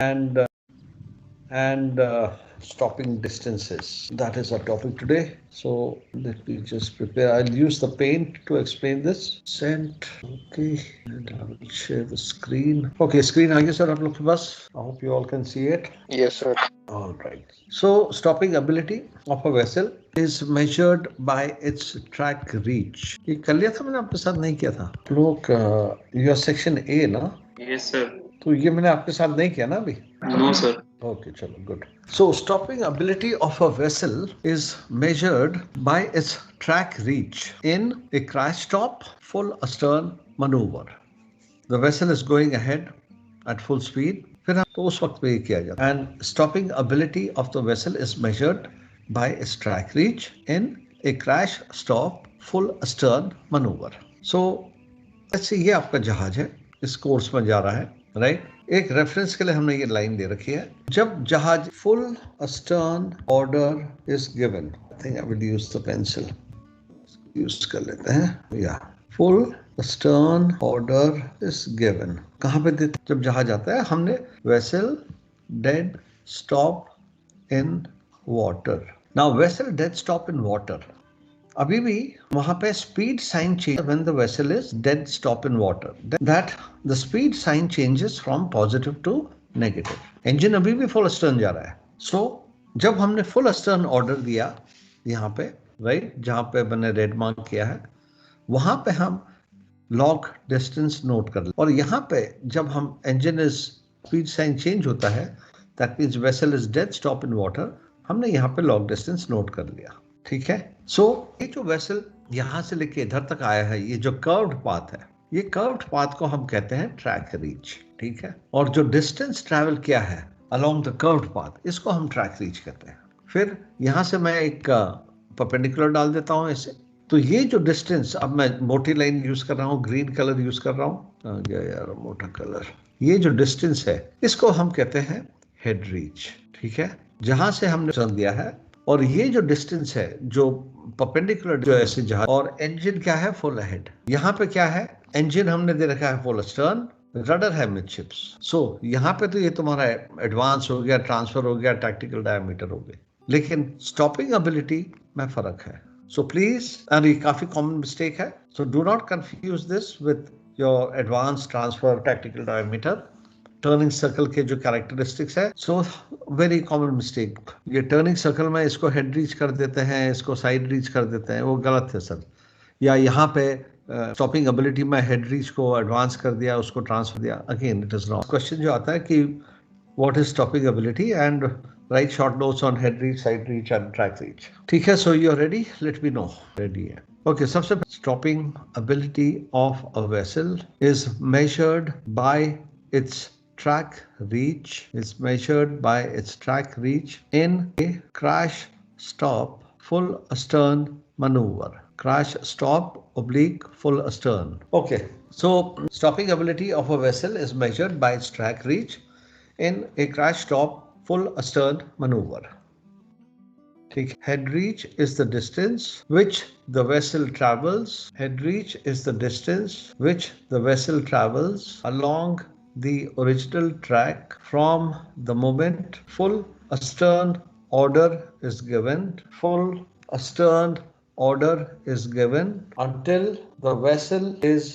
and stopping distances. That is our topic today. So let me just prepare. I'll use the paint to explain this. Sent. Okay. And I will share the screen. Okay, screen आगे sir आप लोग के पास. I hope you all can see it. Yes, sir. All right. So stopping ability of a vessel is measured by its track reach. ये कर लिया था मैंने आपके साथ नहीं किया था. लोग your section A ना. Yes, sir. तो ये मैंने आपके साथ नहीं किया ना अभी. No, sir. Okay, chalo, good. So stopping ability of a vessel is measured by its track reach in a crash stop full astern maneuver. The vessel is going ahead at full speed. फिर तो उस वक्त पे ये किया जाता है. And stopping ability of the vessel is measured by its track reach in a crash stop full astern maneuver. So let's see, ये आपका जहाज है, इस कोर्स में जा रहा है, राइट? एक रेफरेंस के लिए हमने ये लाइन दे रखी है. जब जहाज full astern order is given, I think I will use the pencil, use कर लेते हैं. या full astern order is given कहाँ पे देते? जब जहाज आता है, हमने vessel dead stop in water. Now vessel dead stop in water, अभी भी वहां पे speed sign change when the vessel is dead stop in water, that the speed sign changes from positive to negative. Engine अभी भी full अस्टर्न जा रहा है. सो जब हमने फुल अस्टर्न ऑर्डर दिया यहाँ पे, राइट, जहाँ पे मैंने रेड मार्क किया है, वहां पे हम लॉग डिस्टेंस नोट कर लें. और यहाँ पे जब हम engine is speed sign change होता है, that means vessel is dead stop in water, हमने यहाँ पे लॉग डिस्टेंस नोट कर लिया. ठीक है. सो ये जो वेसल यहां से लेके इधर तक आया है, ये जो कर्व्ड पाथ है, ये कर्व्ड पाथ को हम कहते हैं ट्रैक रीच. ठीक है. और जो डिस्टेंस ट्रैवल किया है अलोंग द कर्व्ड पाथ, इसको हम ट्रैक रीच कहते हैं. फिर यहां से मैं एक परपेंडिकुलर डाल देता हूं ऐसे. तो ये जो डिस्टेंस, अब मैं मोटी लाइन यूज कर रहा हूँ, ग्रीन कलर यूज कर रहा हूँ. आ गया यार मोटा कलर. ये जो डिस्टेंस है, इसको हम कहते हैं हेड रीच. ठीक है. जहां से हमने चल दिया है, और ये जो डिस्टेंस है जो परपेंडिकुलर जो ऐसे जहाज, और इंजन क्या है? Full ahead. यहाँ पे क्या है? इंजन हमने दे रखा है फुल अस्टर्न, रडर है मिडशिप्स. सो यहाँ पे तो ये तुम्हारा एडवांस हो गया, ट्रांसफर हो गया, टैक्टिकल डायमीटर हो गए. लेकिन स्टॉपिंग एबिलिटी में फर्क है. सो प्लीज, और ये काफी कॉमन मिस्टेक है, so do not confuse this with your advance, transfer, tactical diameter, turning circle के जो कैरेक्टरिस्टिक्स है. सो वेरी कॉमन मिस्टेक, ये टर्निंग सर्कल में इसको हेड रीच कर देते हैं, इसको साइड रीच कर देते हैं, वो गलत है सर. या यहाँ पे स्टॉपिंग एबिलिटी में हेड रीच को एडवांस कर दिया, उसको ट्रांसफर दिया, again it is wrong. Question जो आता है कि what is stopping ability, and write short notes on head reach, side reach and track reach. ठीक है. So you are ready? Let me know. Ready है. ओके. सबसे stopping ability of a vessel is measured by its track reach, is measured by its track reach in a crash stop full astern maneuver. Crash stop oblique full astern. Okay. So stopping ability of a vessel is measured by its track reach in a crash stop full astern maneuver. Head reach is the distance which the vessel travels. Head reach is the distance which the vessel travels along the original track from the moment full astern order is given. Full astern order is given until the vessel is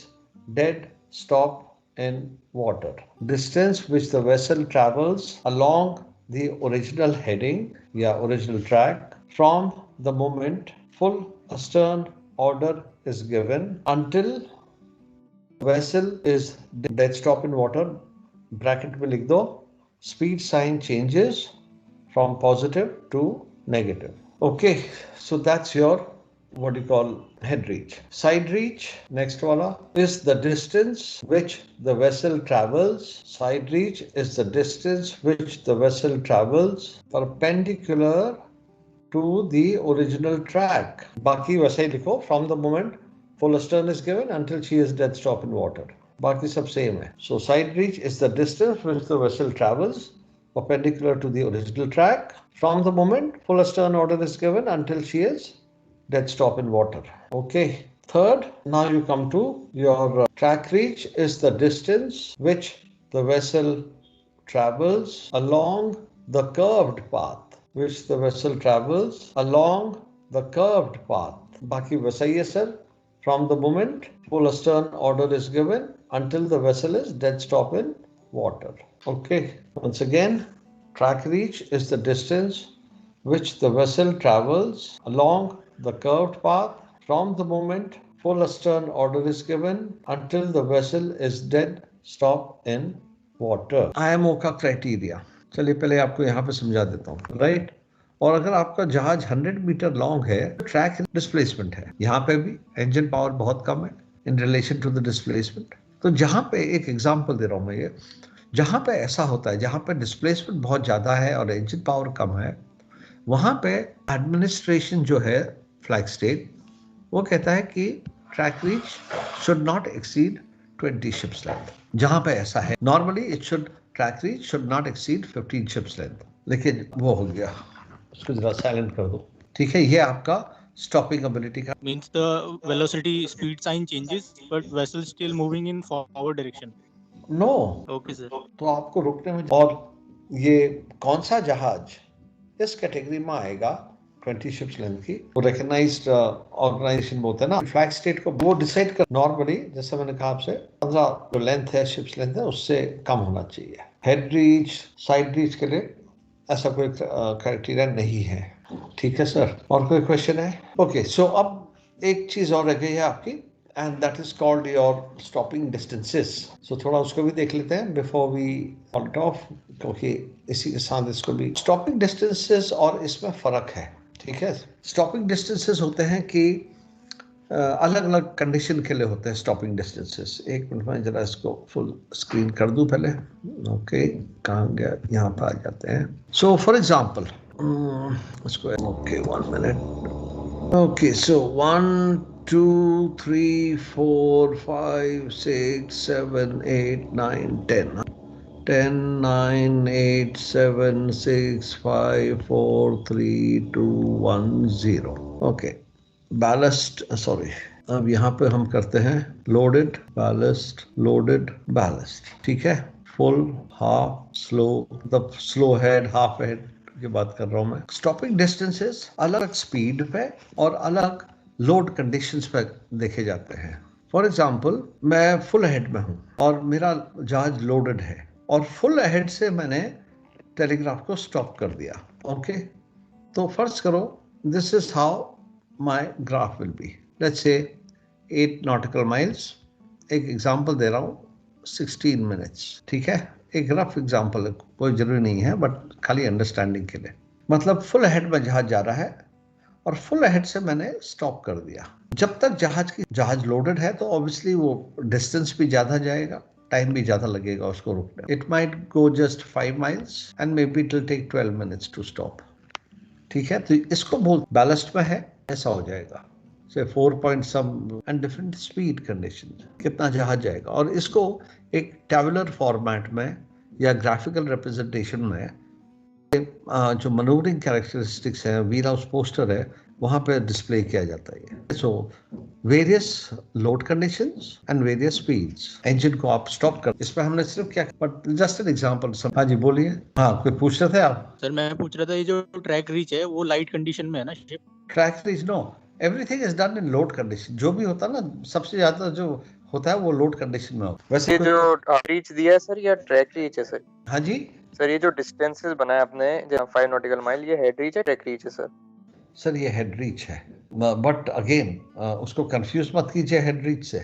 dead stop in water. Distance which the vessel travels along the original heading, original track, from the moment full astern order is given until vessel is dead stop in water, bracket में लिख दो, speed sign changes from positive to negative. Okay, so that's your what you call head reach. Side reach, next wala, is the distance which the vessel travels. Side reach is the distance which the vessel travels perpendicular to the original track. बाकी वैसे ही लिखो, from the moment full astern is given until she is dead stop in water. बाकी सब same है. So side reach is the distance which the vessel travels perpendicular to the original track from the moment full astern order is given until she is dead stop in water. Okay. Third, now you come to your track reach is the distance which the vessel travels along the curved path, which the vessel travels along the curved path. बाकी वैसा ही है sir. From the moment full astern order is given until the vessel is dead stop in water. Okay. Once again, track reach is the distance which the vessel travels along the curved path from the moment full astern order is given until the vessel is dead stop in water. IMO का criteria चलिए पहले आपको यहाँ पे समझा देता हूँ. Right. और अगर आपका जहाज 100 मीटर लॉन्ग है, ट्रैक डिस्प्लेसमेंट है. यहाँ पे भी इंजन पावर बहुत कम है in relation to the displacement. तो जहाँ पे एक एग्जांपल दे रहा हूँ मैं, ये जहाँ पे ऐसा होता है, जहाँ पे डिस्प्लेसमेंट बहुत ज़्यादा है और इंजन पावर कम है, वहाँ पे एडमिनिस्ट्रेशन जो है फ्लैग स्टेट, वो कहता है कि track reach should not exceed 20 ships length. जहाँ पे ऐसा है, normally it should track reach should not exceed 15 ships length. लेकिन वो हो गया, उसको जरा साइलेंट कर दो. ठीक है, ये आपका स्टॉपिंग एबिलिटी का means the velocity speed sign changes but vessel still moving in forward direction. No. Okay sir. तो आपको रुकने में, और ये कौन सा जहाज इस कैटेगरी में आएगा 20 शिप्स लेंथ की, वो रिकॉग्नाइज्ड ऑर्गेनाइजेशन होता है ना, फ्लैग स्टेट को वो डिसाइड कर. नॉर्मली जैसे मैंने कहा आपसे 15 जो लेंथ है, शिप्स लेंथ है, उससे कम होना चाहिए. हेड रीच, साइड रीच के लिए ऐसा कोई क्राइटेरिया नहीं है. ठीक है सर. और कोई क्वेश्चन है? ओके. सो अब एक चीज और रह गई है आपकी, and that is called your stopping distances. So थोड़ा उसको भी देख लेते हैं before we call it off, क्योंकि इसी के साथ इसको भी स्टॉपिंग डिस्टेंसेस और इसमें फर्क है. ठीक है. स्टॉपिंग डिस्टेंसेस होते हैं कि अलग अलग कंडीशन के लिए होते हैं स्टॉपिंग डिस्टेंसेस. एक मिनट में जरा इसको फुल स्क्रीन कर दूं पहले. ओके, कहाँ गया? यहाँ पर आ जाते हैं. सो फॉर एग्जांपल इसको, ओके 1 मिनट. ओके, सो 1 2 3 4 5 6 7 8 9 10 10 9 8 7 6 5 4 3 2 1 0. ओके. बैलेस्ट, सॉरी, अब यहाँ पे हम करते हैं लोडेड बैलेस्ट, लोडेड बैलेस्ट. ठीक है. फुल, हाफ, स्लो, मतलब स्लो हेड, हाफ हेड की बात कर रहा हूँ मैं. स्टॉपिंग डिस्टेंसेस अलग स्पीड पे और अलग लोड कंडीशंस पे देखे जाते हैं. फॉर एग्जांपल, मैं फुल हेड में हूँ और मेरा जहाज लोडेड है, और फुल हेड से मैंने टेलीग्राफ को स्टॉप कर दिया. ओके. तो फर्ज करो, this is how my graph will be. Let's say 8 nautical miles. एक एग्जाम्पल दे रहा हूँ, 16 minutes. ठीक है. एक रफ एग्जाम्पल है, कोई जरूरी नहीं है, बट खाली अंडरस्टैंडिंग के लिए. मतलब फुल हेड में जहाज जा रहा है और फुल हेड से मैंने स्टॉप कर दिया. जब तक जहाज लोडेड है तो ऑब्वियसली वो डिस्टेंस भी ज्यादा जाएगा, टाइम भी ज्यादा लगेगा उसको रुकने. It might go just 5 miles and may be it will take 12 minutes to stop. ठीक है. तो इसको बोल बैलेस्ट में है, ऐसा हो जाएगा. से 4 point some and different speed condition, कितना जहाज जाएगा. और इसको एक टेबुलर फॉर्मेट में या ग्राफिकल रिप्रेजेंटेशन में जो मैनूवरिंग कैरेक्टरिस्टिक्स है, व्हील हाउस पोस्टर है, वहाँ पे डिस्प्ले किया जाता है. So various load conditions and various speeds, engine को आप स्टॉप कर. इसमें हमने सिर्फ क्या, बट जस्ट एन एग्जांपल. हाँ जी, बोलिए. हाँ, कोई पूछ रहे थे आप? सर मैं पूछ रहा था, ये जो ट्रैक रीच है वो लाइट कंडीशन में है ना ship? Track reach no, everything is done in load condition. जो भी होता है ना, सबसे ज्यादा जो होता है वो लोड कंडीशन में होता है. वैसे ये जो रीच दिया है सर, या ट्रैक रीच है सर? हाँ जी सर, ये जो डिस्टेंसेस बनाया आपने, जहाँ 5 नॉटिकल माइल, ये हेड रीच है, ट्रैक रीच है सर? सर, ये हेड रीच है, बट अगेन उसको कंफ्यूज मत कीजिए हेड रीच से.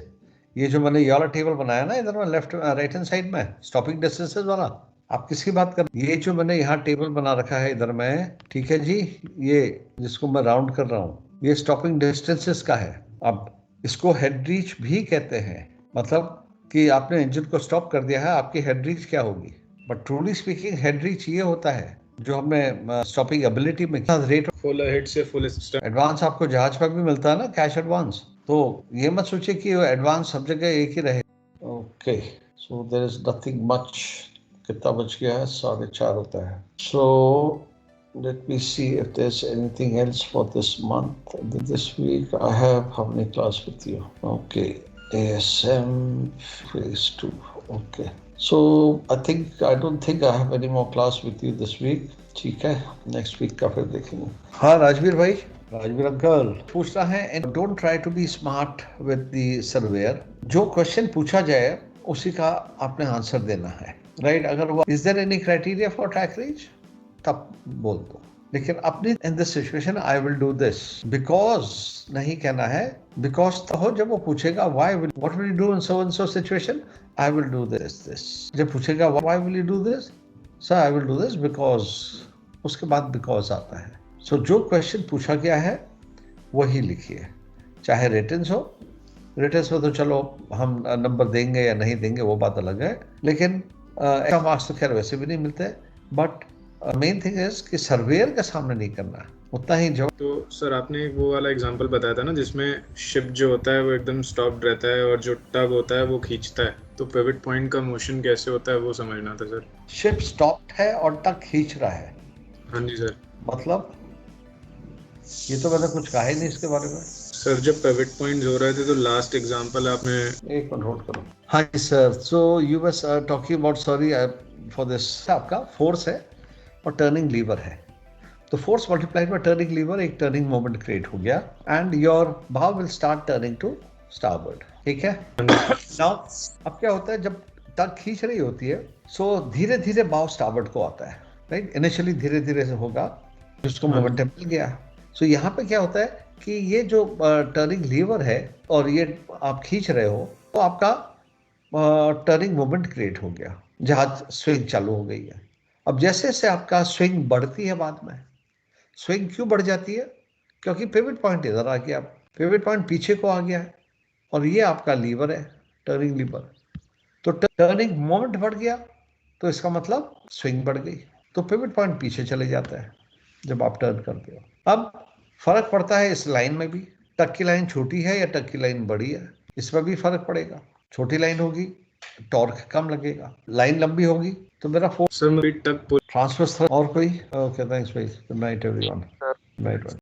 ये जो मैंने ये वाला टेबल बनाया ना इधर में, लेफ्ट राइट हैंड साइड में, स्टॉपिंग डिस्टेंसेस वाला, आप किसकी बात कर? ये जो मैंने यहाँ टेबल बना रखा है इधर में, ठीक है जी, ये जिसको मैं राउंड कर रहा हूँ, ये स्टॉपिंग डिस्टेंसेस का है. अब इसको हेड रीच भी कहते हैं, मतलब कि आपने इंजन को स्टॉप कर दिया है, आपकी हेड रीच क्या होगी. But truly speaking head reach ये होता है जो हमें स्टॉपिंग एबिलिटी में रेट फुल हेड से फुल स्टैंड एडवांस आपको जहाज पर भी मिलता है ना, कैश एडवांस. तो ये मत सोचिए कि एडवांस सब जगह एक ही रहे. Okay. So there is nothing much. कितना बच गया है? 4:30 होता है. सो let me see if there's anything else for this month. This week I have how many class with you? Okay. ASM phase 2. Okay. So I don't think I have any more class with you this week. ठीक है, next week का फिर देखेंगे. हाँ राजवीर भाई, Rajveer uncle पूछ रहा है, don't try to be smart with the surveyor. जो क्वेश्चन पूछा जाए उसी का आपने आंसर देना है, राइट? अगर वो is there any criteria for track reach, तब बोल दो. लेकिन अपनी in this situation I will do this because नहीं कहना है. बिकॉज तो हो जब वो पूछेगा why will what will you do in so and so situation, I will do this. जब पूछेगा why will you do this, sir I will do this because, उसके बाद बिकॉज आता है. सो जो क्वेश्चन पूछा गया है वही लिखिए, चाहे रिटन्स हो. रिटन्स में तो चलो हम नंबर देंगे या नहीं देंगे वो बात अलग है, लेकिन एक्स्ट्रा मार्क्स तो खैर वैसे भी नहीं मिलते. बट मेन थिंग इज कि सर्वेयर के सामने नहीं करना, उतना ही जवाब. तो सर आपने एक वो वाला एग्जांपल बताया था ना जिसमें शिप जो होता है वो एकदम स्टॉप्ड रहता है और जो टग होता है वो खींचता है, तो पिवट पॉइंट का मोशन कैसे होता है वो समझना था सर. शिप स्टॉप्ड है और टग खींच रहा है. हाँ जी सर. मतलब ये तो मैंने कुछ कहा ही नहीं इसके बारे में. सर जब पिवट पॉइंट्स हो रहे थे तो लास्ट एग्जांपल आपने. एक मिनट होल्ड करो. हाँ जी sir. So you was talking about, sorry for this, आपका फोर्स है और टर्निंग लीवर है. तो force multiplied by turning lever, एक टर्निंग मोमेंट क्रिएट हो गया and your bow will start turning to starboard. ठीक है. नाउ अब क्या होता है, जब टग खींच रही होती है सो धीरे धीरे भाव स्टारबोर्ड को आता है, राइट? इनिशियली धीरे धीरे से होगा, जिसको मोमेंटम मिल गया. सो यहाँ पे क्या होता है कि ये जो टर्निंग लीवर है और ये आप खींच रहे हो, तो आपका टर्निंग मोमेंट क्रिएट हो गया, जहाज स्विंग चालू हो गई है. अब जैसे जैसे आपका स्विंग बढ़ती है, बाद में स्विंग क्यों बढ़ जाती है? क्योंकि पिवट पॉइंट इधर आ गया, पिवट पॉइंट पीछे को आ गया है और ये आपका लीवर है, टर्निंग लीवर. तो टर्निंग मोमेंट बढ़ गया तो इसका मतलब स्विंग बढ़ गई, तो पिवट पॉइंट पीछे चले जाता है जब आप टर्न करते हो. अब फर्क पड़ता है इस लाइन में भी, टक की लाइन छोटी है या टक की लाइन बड़ी है, इसमें भी फर्क पड़ेगा. छोटी लाइन होगी टॉर्क कम लगेगा, लाइन लंबी होगी तो मेरा फोर्स सर मेरी टग ट्रांसफर. और कोई? ओके, थैंक्स भाई. Good night everyone. Sir good night.